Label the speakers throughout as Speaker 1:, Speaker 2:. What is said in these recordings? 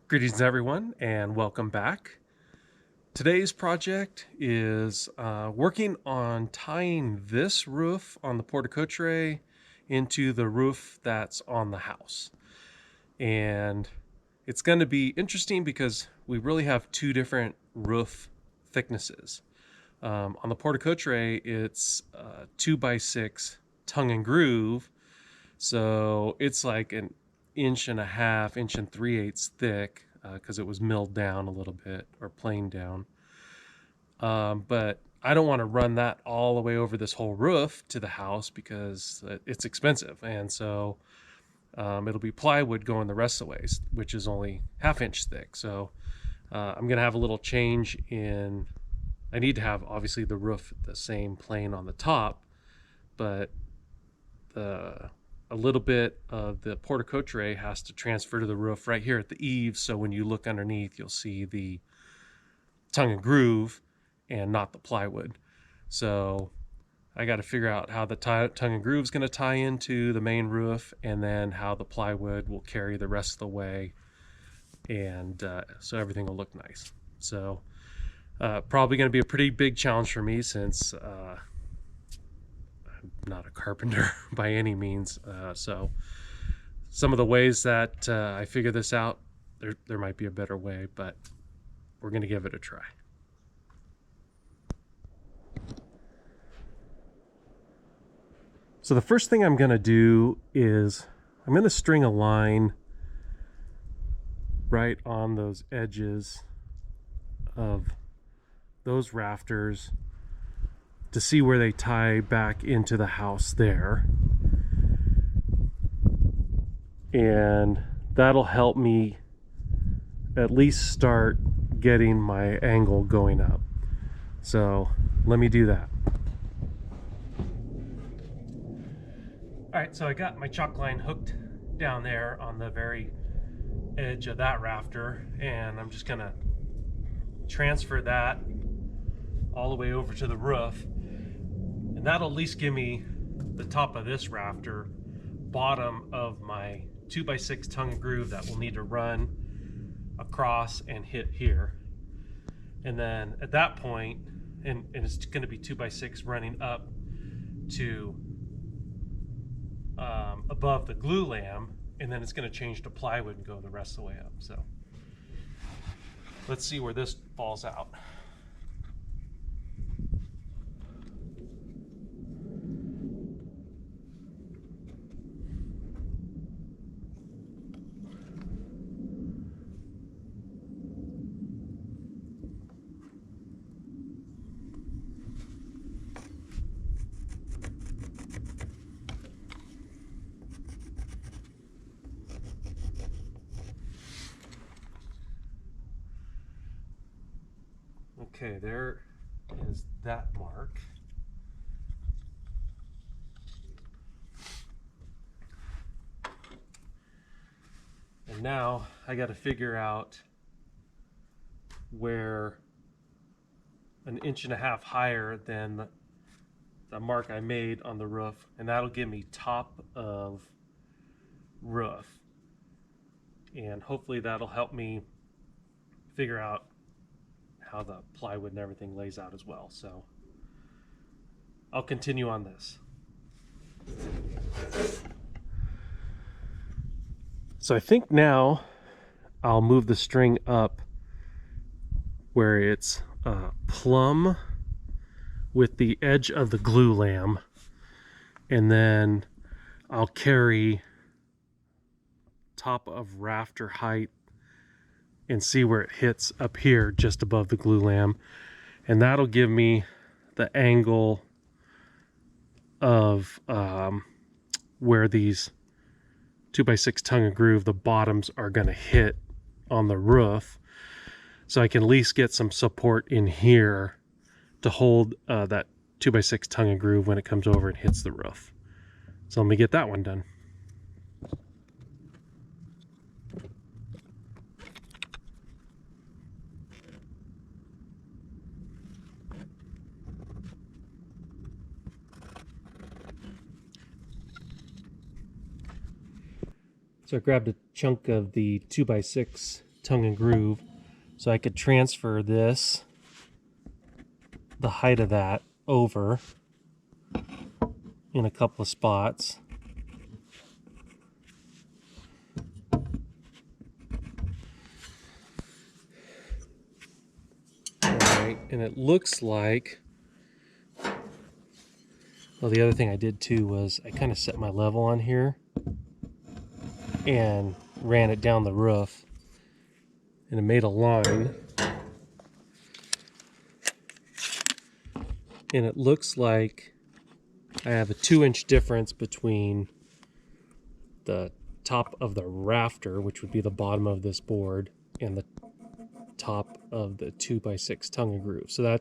Speaker 1: Greetings everyone and welcome back. Today's project is working on tying this roof on the porte cochere into the roof that's on the house. And it's going to be interesting because we really have two different roof thicknesses. On the porte cochere, it's 2x6 tongue and groove. So it's like an inch and a half, inch and 3/8 thick because it was milled down a little bit or planed down. But I don't want to run that all the way over this whole roof to the house because it's expensive. And so it'll be plywood going the rest of the ways, which is only ½ inch thick. So I'm going to have a little change in, I need to have obviously the roof the same plane on the top, but a little bit of the porte cochere has to transfer to the roof right here at the eaves. So when you look underneath, you'll see the tongue and groove and not the plywood. So I got to figure out how the tongue and groove is going to tie into the main roof, and then how the plywood will carry the rest of the way. And so everything will look nice. So probably going to be a pretty big challenge for me since not a carpenter by any means. So some of the ways that I figure this out, there might be a better way, but we're going to give it a try. So the first thing I'm going to do is I'm going to string a line right on those edges of those rafters to see where they tie back into the house there. And that'll help me at least start getting my angle going up. So let me do that. All right, so I got my chalk line hooked down there on the very edge of that rafter, and I'm just gonna transfer that all the way over to the roof. And that'll at least give me the top of this rafter, bottom of my 2x6 tongue and groove that will need to run across and hit here. And then at that point, and it's going to be 2x6 running up to above the glue lamb, and then it's going to change to plywood and go the rest of the way up. So let's see where this falls out. Okay, there is that mark. And now I got to figure out where an inch and a half higher than the mark I made on the roof, and that'll give me top of roof. And hopefully that'll help me figure out how the plywood and everything lays out as well. So I'll continue on this. So I think now I'll move the string up where it's plumb with the edge of the glue lamb, and then I'll carry top of rafter height and see where it hits up here just above the glue lamb, and that'll give me the angle of where these 2x6 tongue and groove, the bottoms are going to hit on the roof, so I can at least get some support in here to hold that 2x6 tongue and groove when it comes over and hits the roof. So let me get that one done. So I grabbed a chunk of the 2x6 tongue and groove. So I could transfer this, the height of that, over in a couple of spots. Alright, and it looks like, well, the other thing I did too was I kind of set my level on here and ran it down the roof, and it made a line. And it looks like I have a 2-inch difference between the top of the rafter, which would be the bottom of this board, and the top of the 2x6 tongue and groove. So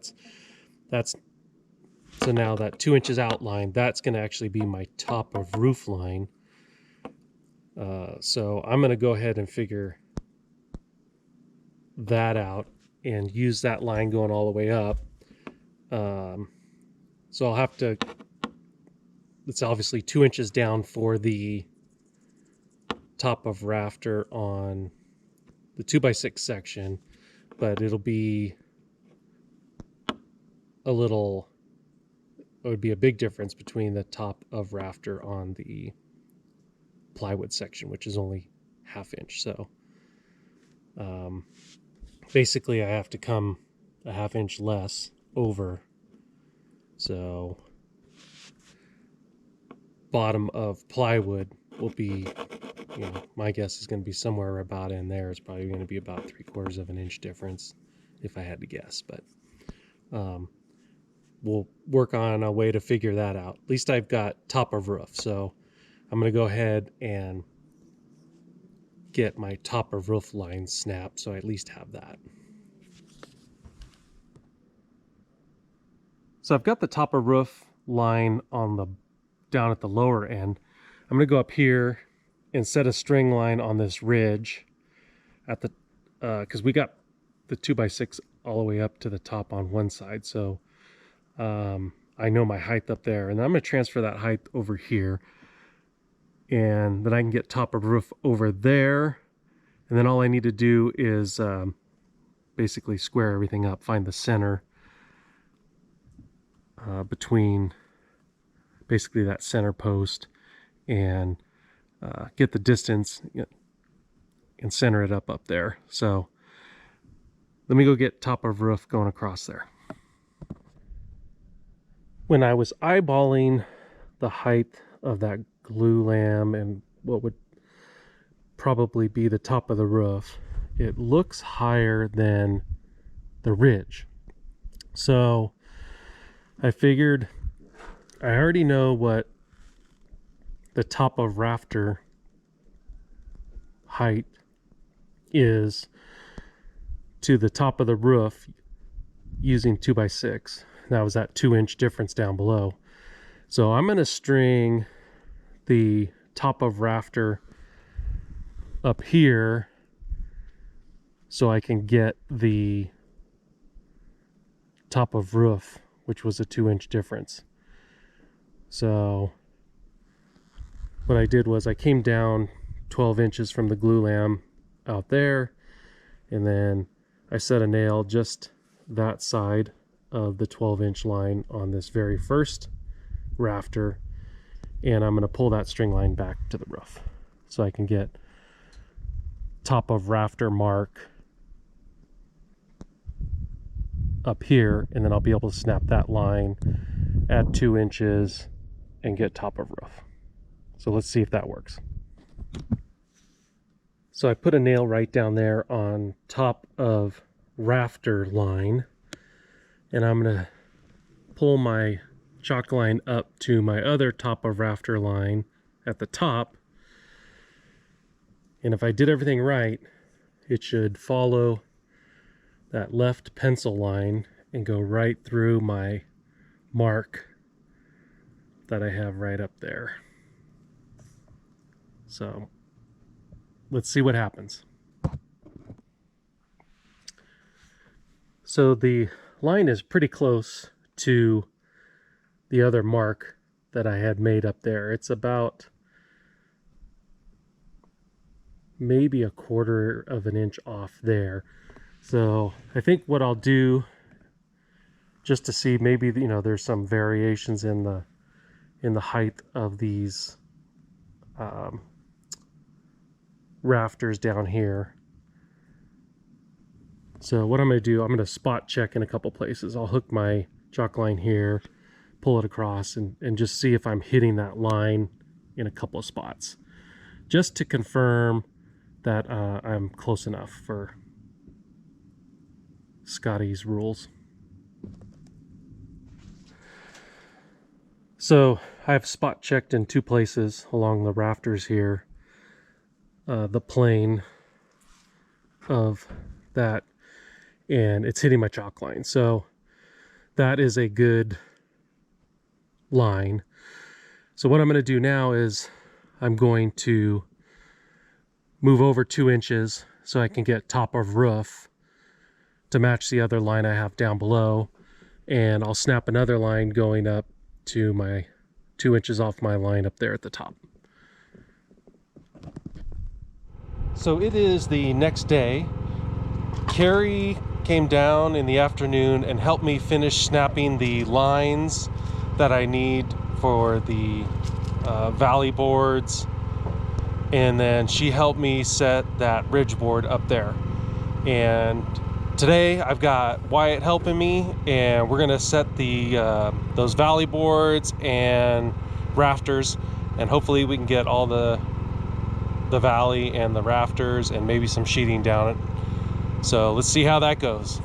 Speaker 1: so now that 2 inches outline, that's going to actually be my top of roof line. So I'm going to go ahead and figure that out and use that line going all the way up. So I'll have to, it's obviously 2 inches down for the top of rafter on the 2x6 section, but it'll be it would be a big difference between the top of rafter on the plywood section, which is only 1/2 inch. So basically I have to come a 1/2 inch less over. So bottom of plywood will be, my guess is going to be somewhere about in there. It's probably going to be about 3/4 of an inch difference if I had to guess, but we'll work on a way to figure that out. At least I've got top of roof, so I'm going to go ahead and get my top of roof line snapped, so I at least have that. So I've got the top of roof line down at the lower end. I'm going to go up here and set a string line on this ridge at the because we got the 2x6 all the way up to the top on one side, so I know my height up there, and I'm going to transfer that height over here, and then I can get top of roof over there, and then all I need to do is basically square everything up, find the center between basically that center post, and get the distance and center it up there. So let me go get top of roof going across there. When I was eyeballing the height of that glue lamb and what would probably be the top of the roof, it looks higher than the ridge. So I figured I already know what the top of rafter height is to the top of the roof using 2x6. That was that 2-inch difference down below. So I'm going to string the top of rafter up here so I can get the top of roof, which was a 2-inch difference. So what I did was I came down 12 inches from the glue lamb out there, and then I set a nail just that side of the 12-inch line on this very first rafter, and I'm going to pull that string line back to the roof so I can get top of rafter mark up here, and then I'll be able to snap that line at 2 inches and get top of roof. So let's see if that works. So I put a nail right down there on top of rafter line, and I'm going to pull my chalk line up to my other top of rafter line at the top. And if I did everything right, it should follow that left pencil line and go right through my mark that I have right up there. So let's see what happens. So the line is pretty close to the other mark that I had made up there. It's about maybe a 1/4 of an inch off there. So I think what I'll do, just to see, maybe, you know, there's some variations in the height of these rafters down here. So what I'm going to do, I'm going to spot check in a couple places. I'll hook my chalk line here, pull it across, and just see if I'm hitting that line in a couple of spots, just to confirm that I'm close enough for Scotty's rules. So I've spot checked in 2 places along the rafters here, the plane of that, and it's hitting my chalk line. So that is a good line. So what I'm going to do now is I'm going to move over 2 inches so I can get top of roof to match the other line I have down below, and I'll snap another line going up to my 2 inches off my line up there at the top. So it is the next day. Carrie came down in the afternoon and helped me finish snapping the lines that I need for the valley boards, and then she helped me set that ridge board up there. And today I've got Wyatt helping me, and we're gonna set the those valley boards and rafters, and hopefully we can get all the valley and the rafters and maybe some sheeting down it. So let's see how that goes.